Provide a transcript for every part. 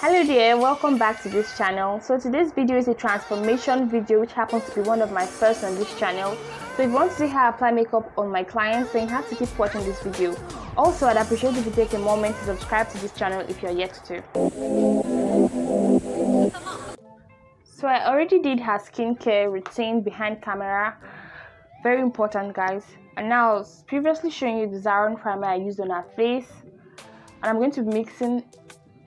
Hello there, welcome back to this channel. So today's video is a transformation video which happens to be one of my first on this channel. So if you want to see how I apply makeup on my clients, then you have to keep watching this video. Also, I'd appreciate if you take a moment to subscribe to this channel if you're yet to. So I already did her skincare routine behind camera. Very important, guys. And now I was previously showing you the Zaron primer I used on her face. And I'm going to be mixing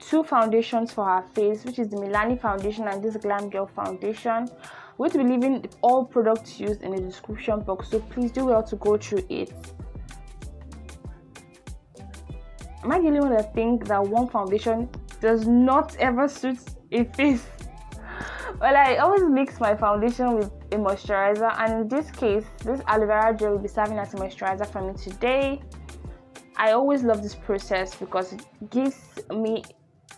two foundations for her face, which is the Milani foundation and this Glam gel foundation. We're going to be leaving all products used in the description box, so please do well to go through it. Am I the only one that think that one foundation does not ever suit a face? Well, I always mix my foundation with a moisturizer, and in this case, this aloe vera gel will be serving as a moisturizer for me today. I always love this process because it gives me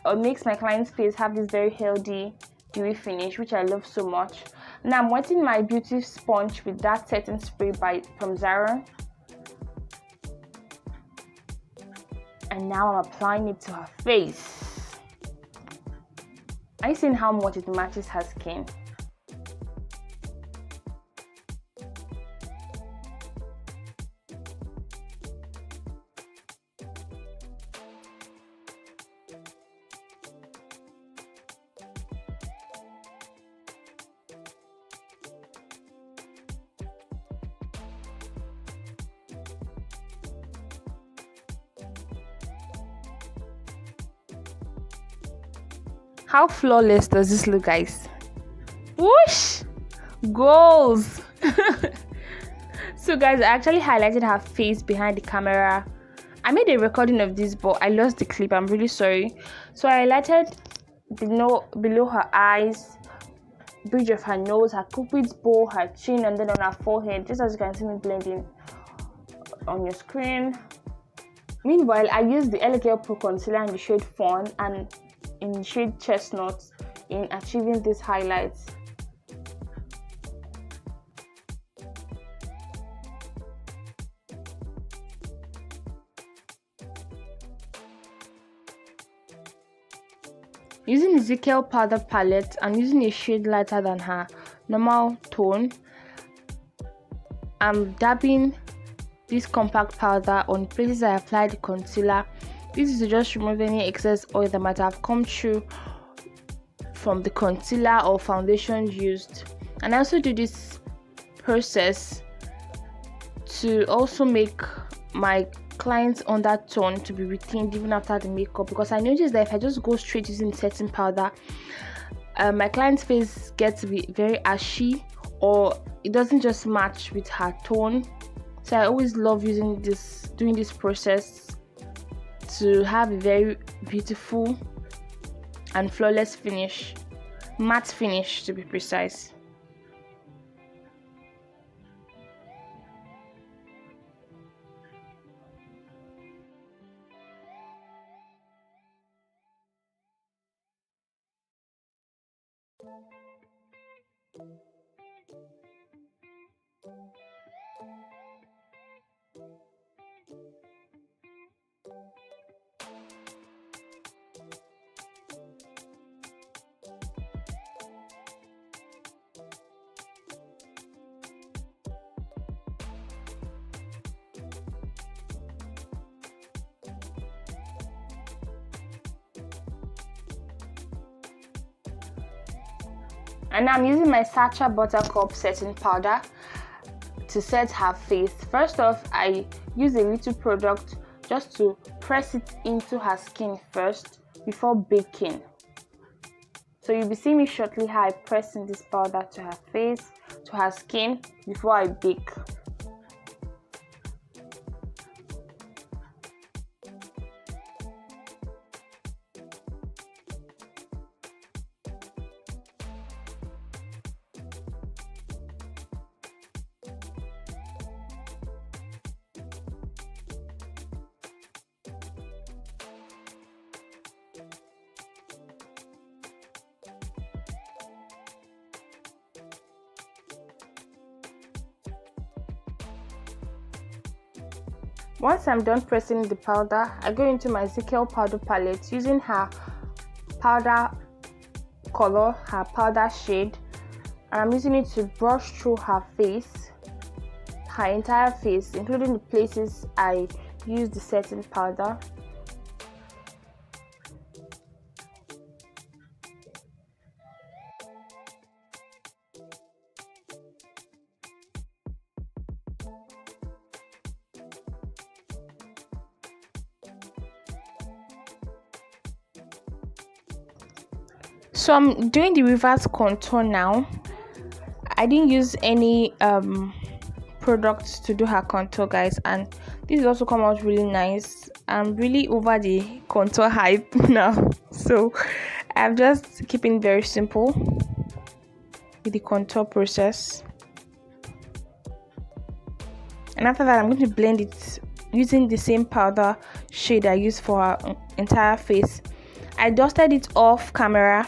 or makes my client's face have this very healthy dewy finish, which I love so much. Now I'm wetting my beauty sponge with that setting spray from Zaron, and now I'm applying it to her face. Are you seeing how much it matches her skin? How flawless does this look, guys? Whoosh! Goals! So guys, I actually highlighted her face behind the camera. I made a recording of this, but I lost the clip. I'm really sorry. So I highlighted below her eyes, bridge of her nose, her cupid's bow, her chin, and then on her forehead, just as you can see me blending on your screen. Meanwhile, I used the Elegial Pro Concealer in the shade Fawn and in the shade Chestnut in achieving these highlights. Using the Zikel powder palette and using a shade lighter than her normal tone, I'm dabbing this compact powder on places I applied the concealer. This is to just remove any excess oil that might have come through from the concealer or foundation used. And I also do this process to also make my client's undertone to be retained even after the makeup, because I noticed that if I just go straight using setting powder, my client's face gets to be very ashy or it doesn't just match with her tone. So I always love doing this process to have a very beautiful and flawless finish, matte finish to be precise. And now I'm using my Sacha Buttercup setting powder to set her face. First off, I use a little product just to press it into her skin first before baking. So you'll be seeing me shortly how I press in this powder to her face, to her skin before I bake. Once I'm done pressing the powder, I go into my Zikel powder palette using her powder color, her powder shade, and I'm using it to brush through her face, her entire face, including the places I used the setting powder. So I'm doing the reverse contour now. I didn't use any products to do her contour, guys, and this also come out really nice. I'm really over the contour hype now, so I'm just keeping very simple with the contour process. And after that, I'm going to blend it using the same powder shade I used for her entire face. I dusted it off camera.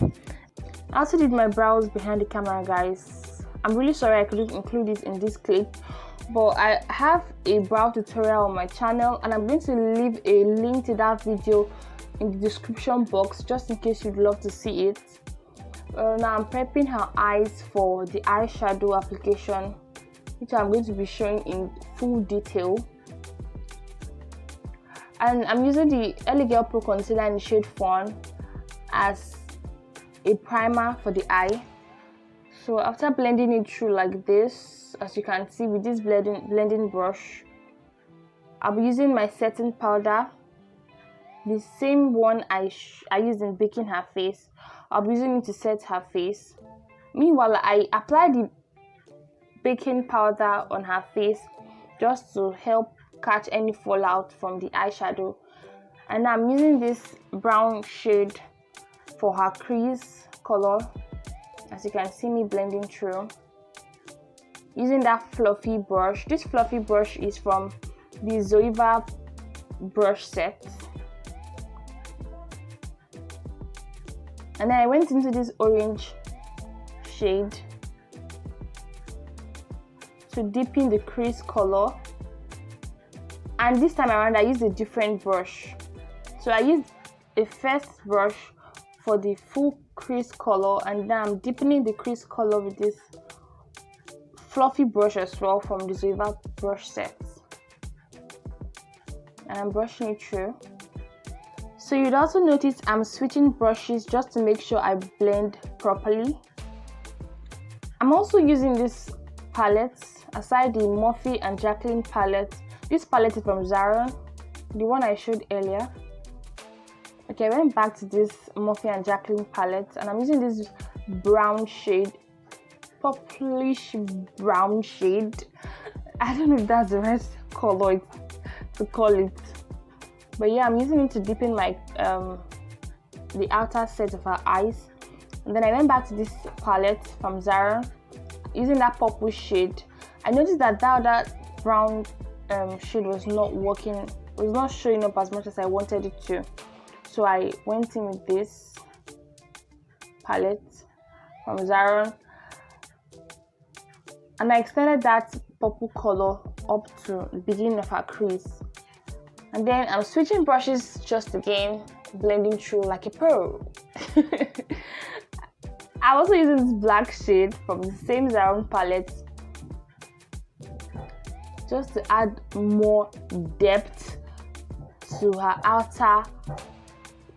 I also did my brows behind the camera, guys. I'm really sorry I couldn't include it in this clip, but I have a brow tutorial on my channel, and I'm going to leave a link to that video in the description box just in case you'd love to see it. Now I'm prepping her eyes for the eyeshadow application, which I'm going to be showing in full detail. And I'm using the Elegial Pro Concealer in the shade Fawn as a primer for the eye. So after blending it through like this, as you can see with this blending brush, I'll be using my setting powder, the same one I used in baking her face. I'll be using it to set her face. Meanwhile, I apply the baking powder on her face just to help catch any fallout from the eyeshadow. And I'm using this brown shade for her crease color, as you can see me blending through using that fluffy brush. This fluffy brush is from the Zoeva brush set. And then I went into this orange shade to deepen the crease color, and this time around I used a different brush. So I used a first brush for the full crease color, and then I'm deepening the crease color with this fluffy brush as well from the Zoeva brush set, and I'm brushing it through. So you'd also notice I'm switching brushes just to make sure I blend properly. I'm also using this palette aside the Morphe and Jacqueline palette. This palette is from Zaron, the one I showed earlier. Okay, I went back to this Morphe and Jacqueline palette, and I'm using this brown shade, purplish brown shade. I don't know if that's the right color to call it, but yeah, I'm using it to deepen my the outer set of her eyes. And then I went back to this palette from Zaron using that purple shade. I noticed that other brown shade was not working, was not showing up as much as I wanted it to. So I went in with this palette from Zaron, and I extended that purple color up to the beginning of her crease. And then I'm switching brushes just again, blending through like a pro. I'm also using this black shade from the same Zaron palette just to add more depth to her outer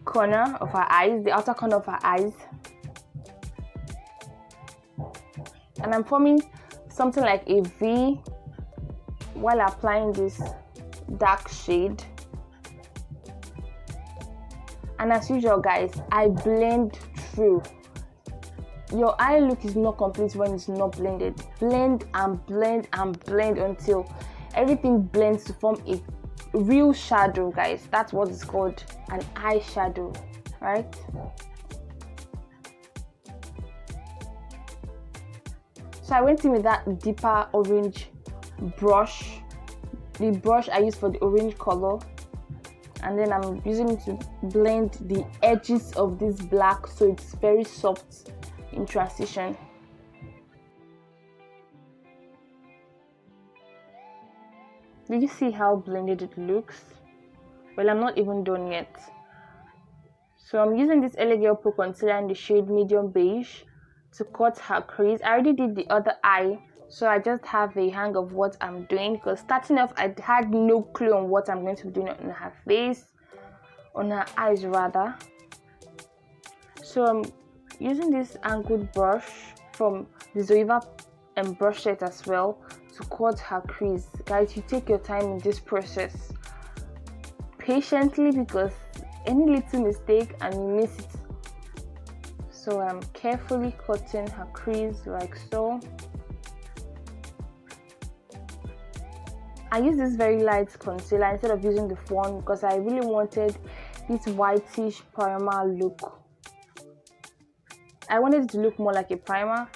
corner of her eyes, the outer corner of her eyes. And I'm forming something like a V while applying this dark shade. And as usual, guys, I blend through. Your eye look is not complete when it's not blended. Blend and blend and blend until everything blends to form a real shadow, guys. That's what it's called, an eyeshadow, right? So I went in with that deeper orange brush, the brush I used for the orange color, and then I'm using it to blend the edges of this black so it's very soft in transition. Did you see how blended it looks? Well, I'm not even done yet. So I'm using this elegial pro concealer in the shade medium beige to cut her crease. I already did the other eye, so I just have a hang of what I'm doing, because starting off I had no clue on what I'm going to be doing on her face, on her eyes rather. So I'm using this angled brush from the Zoeva brush set as well to cut her crease. Guys, you take your time in this process patiently, because any little mistake and you miss it. So I'm carefully cutting her crease like so. I use this very light concealer instead of using the fawn, because I really wanted this whitish primer look. I wanted it to look more like a primer,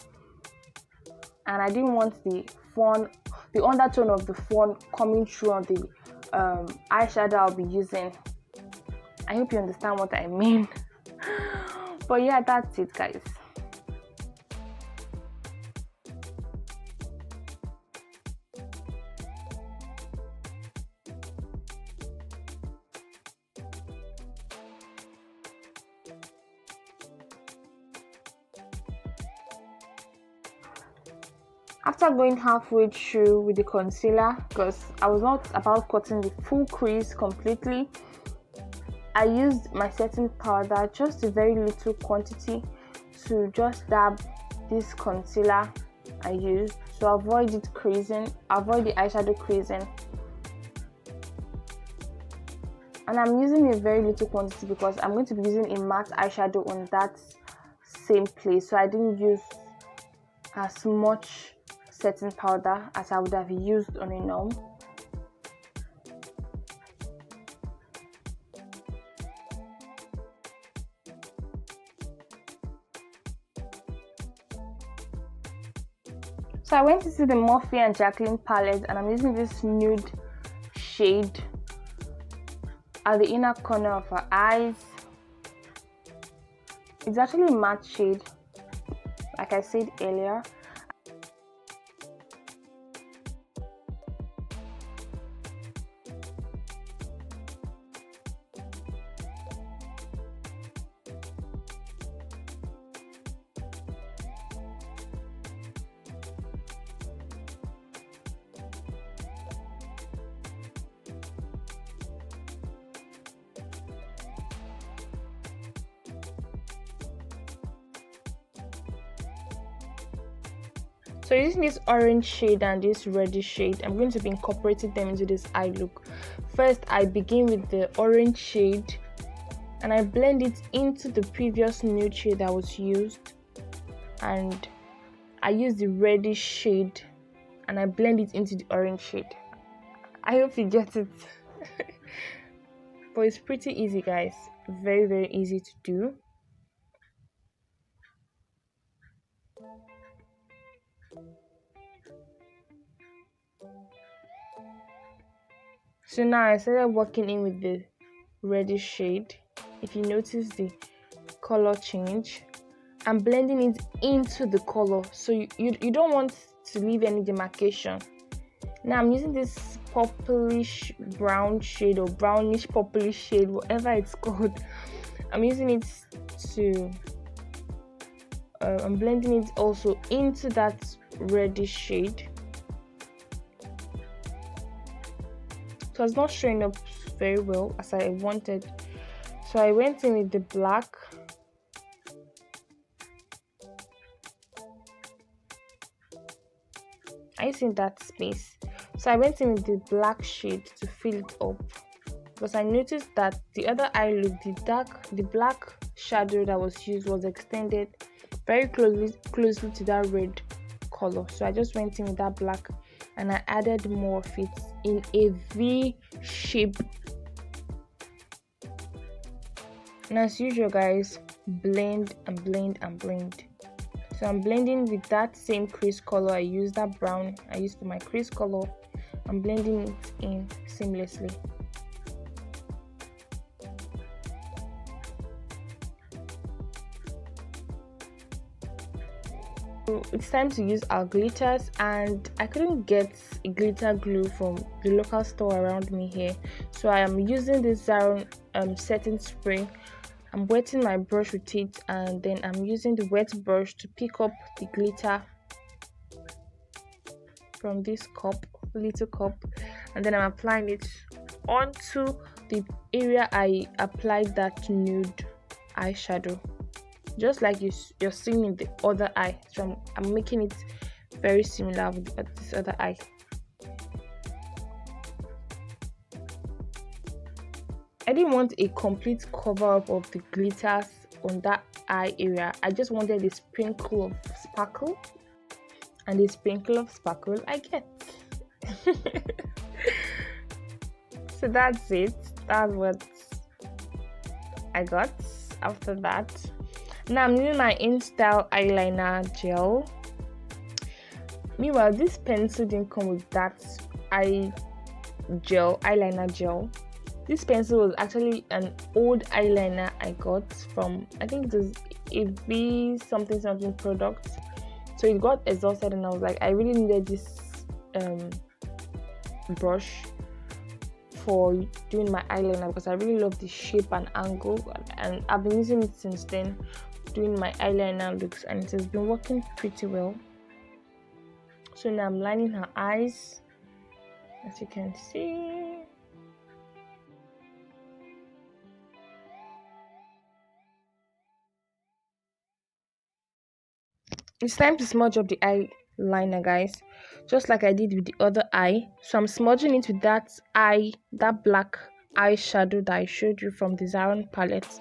and I didn't want the fawn, the undertone of the fawn coming through on the eyeshadow I'll be using. I hope you understand what I mean. But yeah, that's it, guys. After going halfway through with the concealer, because I was not about cutting the full crease completely, I used my setting powder, just a very little quantity, to just dab this concealer I used to avoid it creasing, avoid the eyeshadow creasing. And I'm using a very little quantity because I'm going to be using a matte eyeshadow on that same place, so I didn't use as much setting powder as I would have used on a norm. So I went into the Morphe and Jacqueline palette, and I'm using this nude shade at the inner corner of her eyes. It's actually a matte shade, like I said earlier. So using this orange shade and this reddish shade, I'm going to be incorporating them into this eye look. First, I begin with the orange shade and I blend it into the previous nude shade that was used, and I use the reddish shade and I blend it into the orange shade. I hope you get it. But it's pretty easy, guys. Very, very easy to do. So now I started working in with the reddish shade. If you notice the color change, I'm blending it into the color, so you don't want to leave any demarcation. Now I'm using this purplish brown shade or brownish purplish shade, whatever it's called. I'm using it to I'm blending it also into that reddish shade. So it's not showing up very well as I wanted, so I went in with the black. I used in that space, so I went in with the black shade to fill it up, because I noticed that the other eye look, the black shadow that was used was extended very closely to that red color. So I just went in with that black and I added more of it in a V shape. And as usual, guys, blend and blend and blend. So I'm blending with that same crease color I used, that brown I used for my crease color. I'm blending it in seamlessly. It's time to use our glitters, and I couldn't get a glitter glue from the local store around me here, so I am using this Zaron setting spray. I'm wetting my brush with it, and then I'm using the wet brush to pick up the glitter from this little cup, and then I'm applying it onto the area I applied that nude eyeshadow, just like you're seeing in the other eye. So I'm making it very similar with this other eye. I didn't want a complete cover up of the glitters on that eye area. I just wanted a sprinkle of sparkle, and a sprinkle of sparkle I get. So that's it. That's what I got after that. Now I'm using my InStyle eyeliner gel. Meanwhile, this pencil didn't come with that eyeliner gel. This pencil was actually an old eyeliner I got from, I think it was a V something product. So it got exhausted, and I was like, I really needed this brush for doing my eyeliner because I really love the shape and angle, and I've been using it since then, doing my eyeliner looks, and it has been working pretty well. So now I'm lining her eyes, as you can see. It's time to smudge up the eyeliner, guys, just like I did with the other eye. So I'm smudging it with that black eyeshadow that I showed you from the Zaron palette.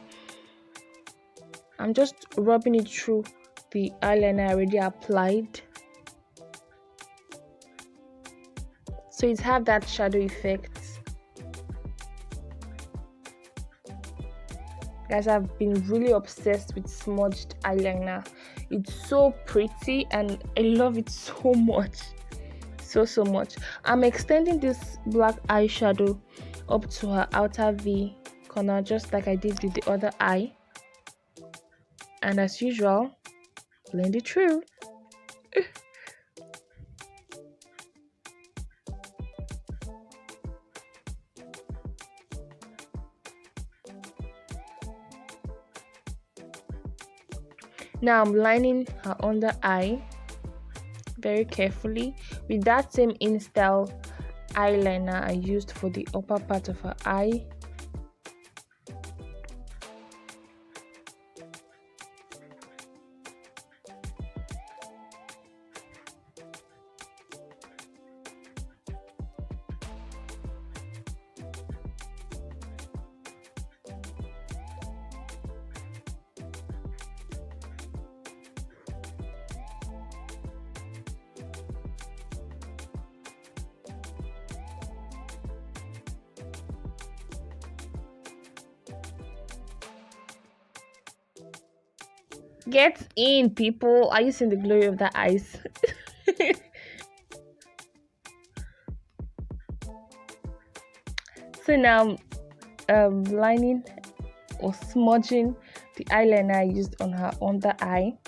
I'm just rubbing it through the eyeliner I already applied, so it have that shadow effect. Guys, I've been really obsessed with smudged eyeliner. It's so pretty and I love it so much. So much. I'm extending this black eyeshadow up to her outer V corner, just like I did with the other eye. And as usual, blend it through. Now I'm lining her under eye very carefully with that same InStyle eyeliner I used for the upper part of her eye. Get in, people. Are you seeing the glory of that eyes? So now lining or smudging the eyeliner I used on her under eye,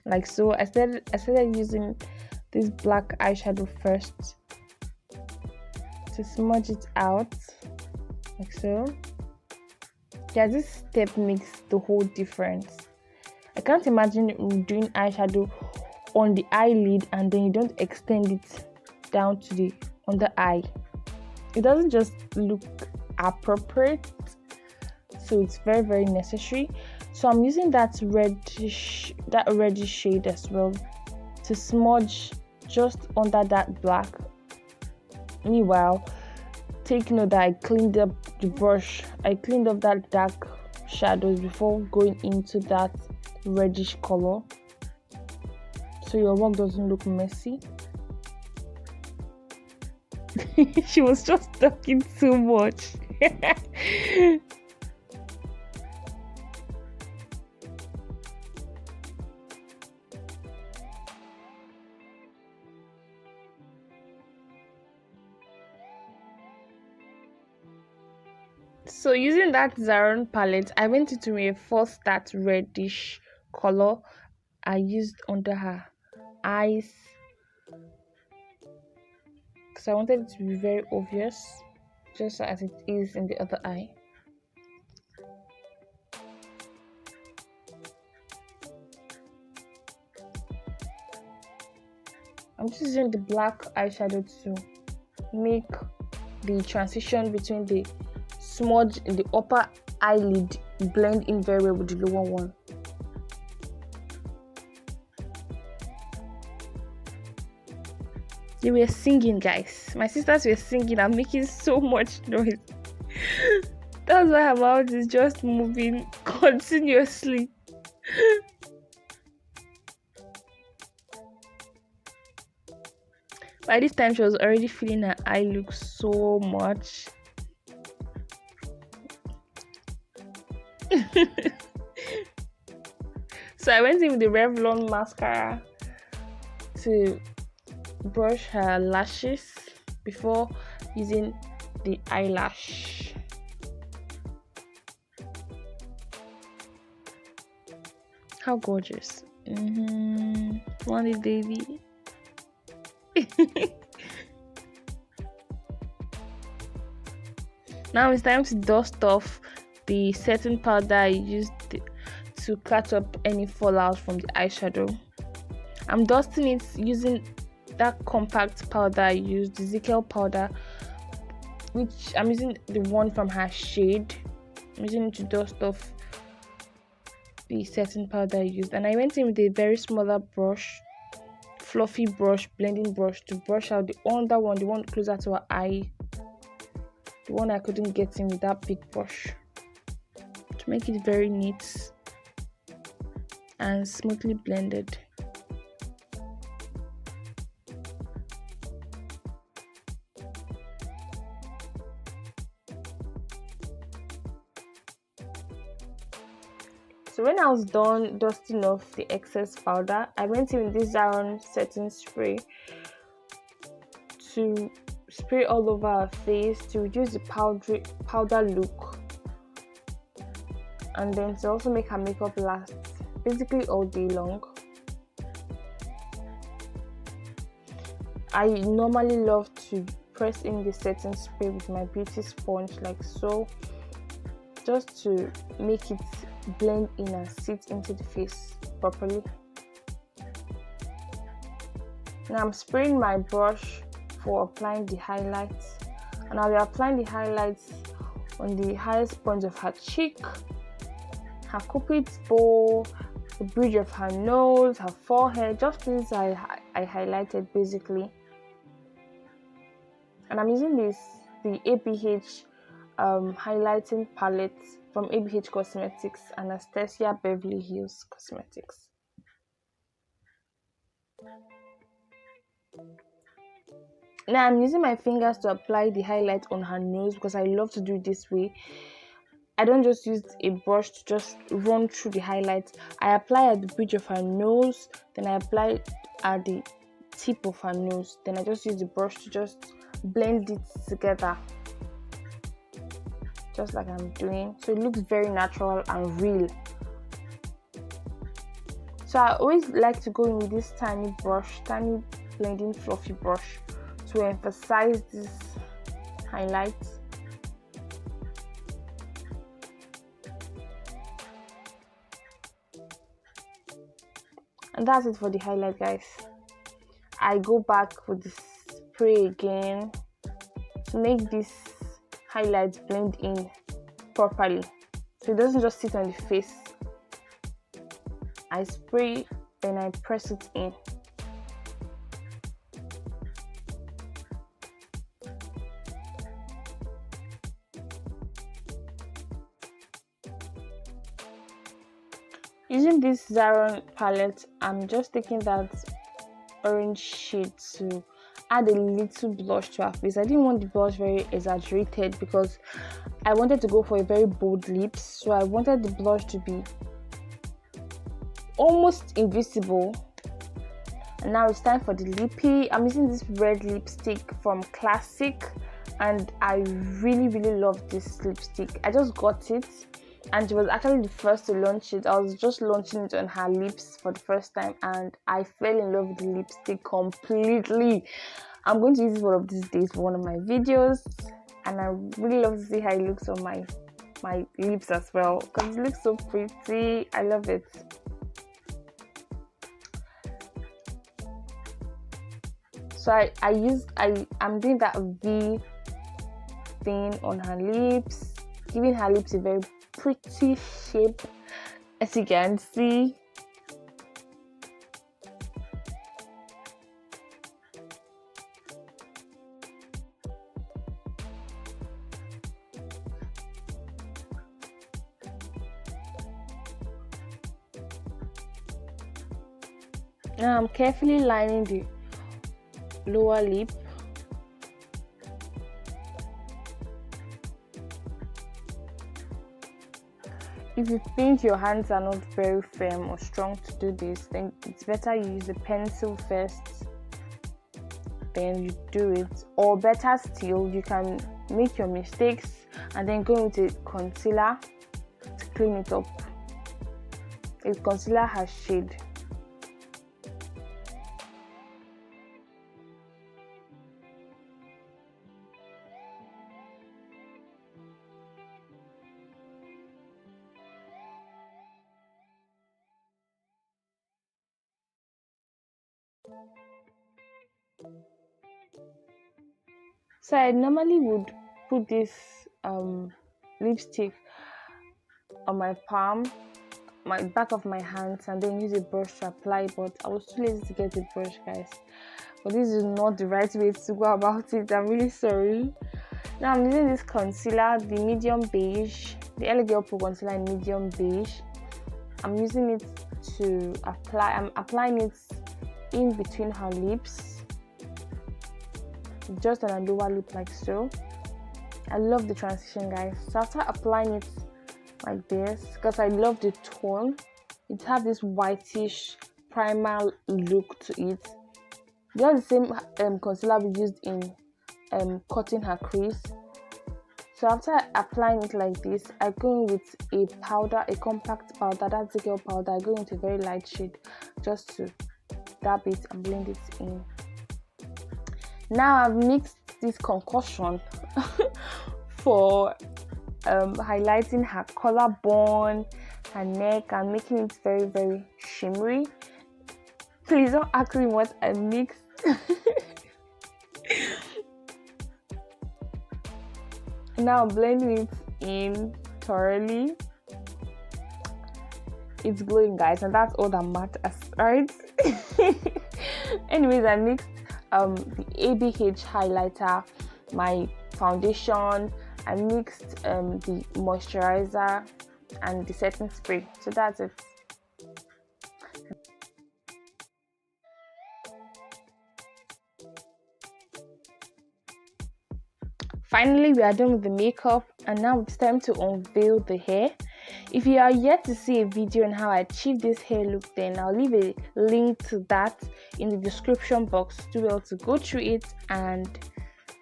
like so. I started using this black eyeshadow first to smudge it out, like so. Yeah, this step makes the whole difference. I can't imagine doing eyeshadow on the eyelid and then you don't extend it down to the under eye. It doesn't just look appropriate, so it's very necessary. So I'm using that reddish shade as well to smudge just under that black. Meanwhile, take note that I cleaned up the brush. I cleaned up that dark shadows before going into that reddish color, so your work doesn't look messy. She was just talking too much. So using that Zaron palette, I went into reinforce that reddish color I used under her eyes, because I wanted it to be very obvious, just as it is in the other eye. I'm just using the black eyeshadow to make the transition between the smudge in the upper eyelid blend in very well with the lower one. They were singing, guys. My sisters were singing and making so much noise. That's why her mouth is just moving continuously. By this time, she was already feeling her eye look so much. So I went in with the Revlon mascara to brush her lashes before using the eyelash. How gorgeous. Want it, baby? Now it's time to dust off the setting powder I used to catch up any fallout from the eyeshadow. I'm dusting it using that compact powder I used, the Zikel powder, which I'm using the one from her shade. I'm using it to dust off the setting powder I used, and I went in with a very smaller brush, fluffy brush, blending brush, to brush out the under one, the one closer to her eye, the one I couldn't get in with that big brush, to make it very neat and smoothly blended. So when I was done dusting off the excess powder, I went in with this Zaron setting spray to spray all over her face to reduce the powder look, and then to also make her makeup last basically all day long. I normally love to press in the setting spray with my beauty sponge like so, just to make it blend in and sit into the face properly. Now I'm spraying my brush for applying the highlights, and I'll be applying the highlights on the highest point of her cheek, her cupid's bow, the bridge of her nose, her forehead, just things I highlighted basically. And I'm using the ABH highlighting palette from ABH Cosmetics, Anastasia Beverly Hills Cosmetics. Now I'm using my fingers to apply the highlight on her nose because I love to do it this way. I don't just use a brush to just run through the highlights. I apply at the bridge of her nose, then I apply at the tip of her nose, then I just use the brush to just blend it together, just like I'm doing, so it looks very natural and real. So I always like to go in with this tiny brush, tiny blending fluffy brush, to emphasize this highlight. And that's it for the highlight, guys. I go back with the spray again to make this highlights blend in properly, so it doesn't just sit on the face. I spray, then I press it in. Using this Zaron palette, I'm just taking that orange shade to add a little blush to her face. I didn't want the blush very exaggerated because I wanted to go for a very bold lips, so I wanted the blush to be almost invisible. And now it's time for the lippy. I'm using this red lipstick from Classic, and I really love this lipstick. I just got it, and she was actually the first to launch it. I was just launching it on her lips for the first time, and I fell in love with the lipstick completely. I'm going to use it one of these days for one of my videos, and I really love to see how it looks on my lips as well, because it looks so pretty. I love it. So I'm doing that V thing on her lips, giving her lips a very pretty shape, as you can see. Now I'm carefully lining the lower lip. If you think your hands are not very firm or strong to do this, then it's better you use a pencil first, then you do it. Or better still, you can make your mistakes and then go into concealer to clean it up. If concealer has shade. So I normally would put this lipstick on my palm, my back of my hands, and then use a brush to apply, but I was too lazy to get a brush, guys. But this is not the right way to go about it. I'm really sorry. Now I'm using this concealer, the medium beige, the elegial pro concealer in medium beige. I'm using it to apply. I'm applying it in between her lips, just on her lower lip, like so. I love the transition, guys. So after applying it like this, because I love the tone, it has this whitish primer look to it. Just the same concealer we used in cutting her crease. So after applying it like this, I go in with a powder, a compact powder, that's Zikel powder. I go into a very light shade just to dab it and blend it in. Now I've mixed this concoction for highlighting her collarbone, her neck, and making it very, very shimmery. Please don't ask me what I mixed. Now I'm blending it in thoroughly. It's glowing, guys, and that's all that matters, right? Anyways, I mixed the ABH highlighter, my foundation, I mixed the moisturizer and the setting spray. So that's it. Finally, we are done with the makeup, and now it's time to unveil the hair. If you are yet to see a video on how I achieved this hair look, then I'll leave a link to that in the description box. Do well to go through it and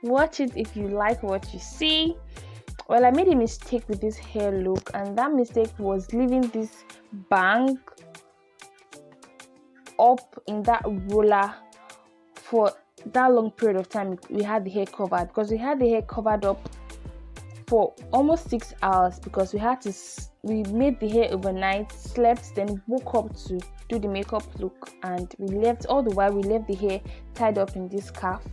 watch it if you like what you see. Well, I made a mistake with this hair look, and that mistake was leaving this bang up in that roller for that long period of time. We had the hair covered, because we had the hair covered up for almost 6 hours, because we made the hair overnight, slept, then woke up to do the makeup look, and we left the hair tied up in this scarf.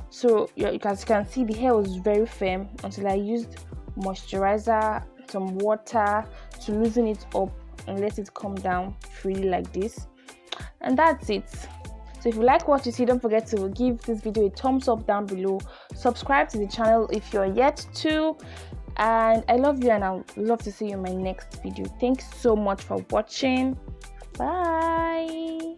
So as you can see, the hair was very firm until I used moisturizer, some water to loosen it up and let it come down freely like this. And that's it. So if you like what you see, don't forget to give this video a thumbs up down below. Subscribe to the channel if you're yet to. And I love you, and I'll love to see you in my next video. Thanks so much for watching. Bye.